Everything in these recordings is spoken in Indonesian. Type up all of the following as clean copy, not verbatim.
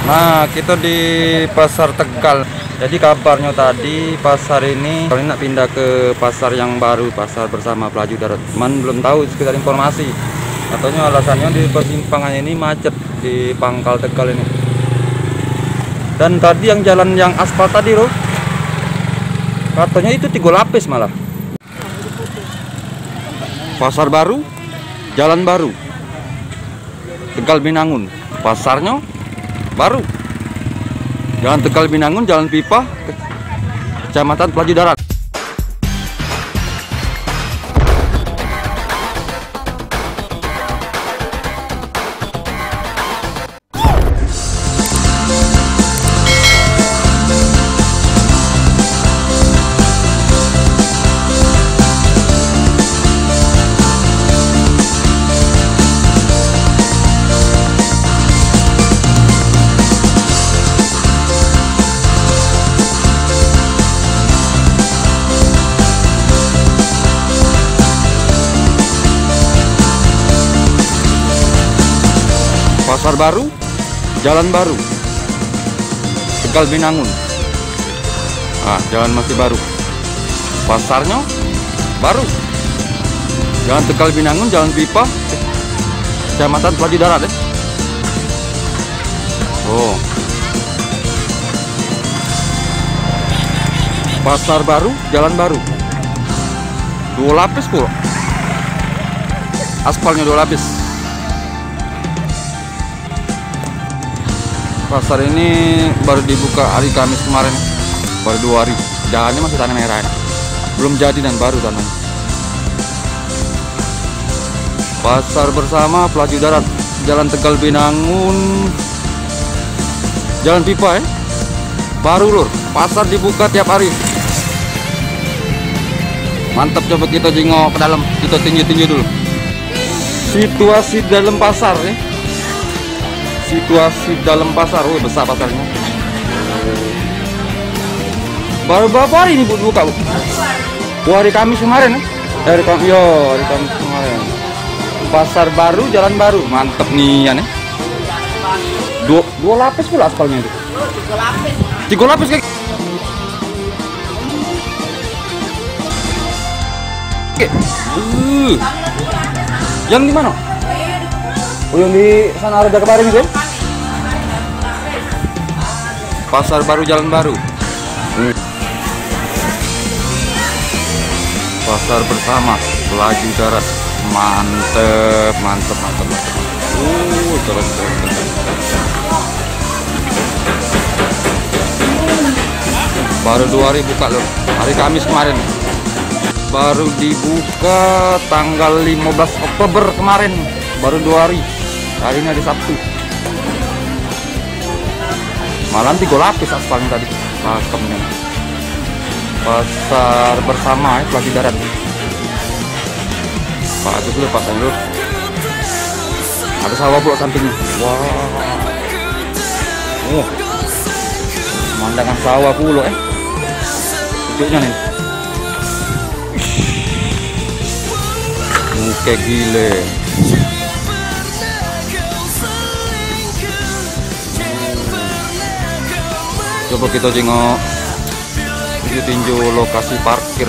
Nah, kita di Pasar Tegal. Jadi kabarnya tadi pasar ini kalau nak pindah ke pasar yang baru, Pasar Bersama Pelaju Darat. Man belum tahu sekitar informasi. Katanya alasannya di persimpangan ini macet di Pangkal Tegal ini. Dan tadi yang jalan yang aspal tadi loh, katanya itu 3 lapis malah. Pasar baru, jalan baru, Tegal Binangun. Pasarnya baru, Jalan Tegal Binangun, Jalan Pipa, Kecamatan Pelaju Darat. Pasar baru, jalan baru, Tegal Binangun. Nah, jalan masih baru. Pasarnya baru. Jalan Tegal Binangun, Jalan Pipa, Kecamatan Pelaju Darat ya. Oh. Pasar baru, jalan baru. 2 lapis pula. Aspalnya 2 lapis. Pasar ini baru dibuka hari Kamis kemarin, baru 2 hari. Jalannya masih tanah merah, belum jadi dan baru tanahnya. Pasar Bersama Pelaju Darat, Jalan Tegal Binangun, Jalan Pipa ya. Baru lur, pasar dibuka tiap hari. Mantap, coba kita jengok ke dalam, kita tinju-tinju dulu. Situasi dalam pasar ya. Situasi dalam pasar, besar pasarnya. Baru berapa hari ini buka bu? Hari Kamis kemarin ya? Hari Kamis kemarin. Pasar baru, jalan baru, mantep nih ya nih. 2 lapis pula aspalnya itu. 3 lapis kayak. Yang di mana? Oh, yang di sana ada kemarin kan? Pasar baru, jalan baru. Pasar Bersama Pelaju Darat, mantep. Terus. Baru 2 hari buka loh. Hari Kamis kemarin. Baru dibuka tanggal 15 Oktober kemarin. Baru 2 hari. Hari ini hari Sabtu. Malam 3 lapis aspalnya tadi. Pakemnya. Pasar Bersama ya, Pelaju Darat. Pak itu dulu pasang dulu. Ada sawah pula sampingnya. Wow. Pemandangan sawah pula Tunjuknya nih. Muka gile. Coba kita jengok tinju lokasi parkir.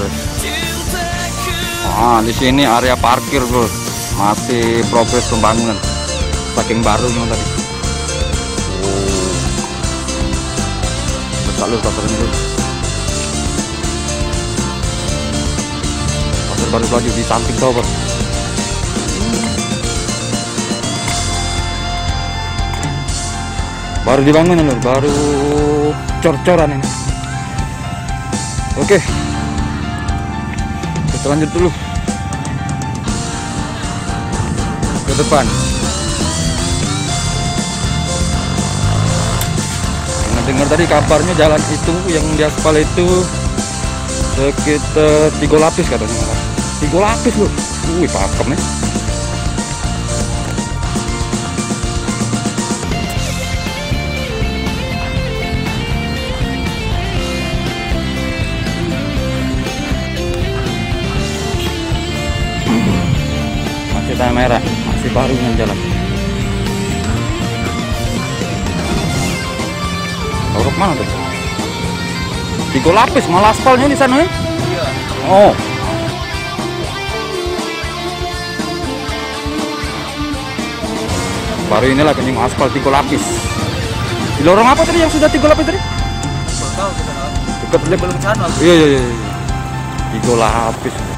Nah, di sini area parkir bro, masih progres pembangunan, saking barunya tadi. Besar lu pasar ini. Pasar baru Pelaju di samping tower. Baru dibangun lur, baru cor-coran ini. Oke, kita lanjut dulu ke depan. Dengar tadi kabarnya jalan itu yang di aspal itu sekitar 3 lapis katanya. 3 lapis loh. Pakem nih. Tanah merah, masih baru yang jalan. Mana tuh? 3 lapis malah aspalnya di sana ya? Iya. Oh. Baru inilah kenyang aspal 3 lapis. Di lorong apa tadi yang sudah 3 lapis tadi? Belum tahu kita. Dekat Belum sana. Iya. 3 lapis.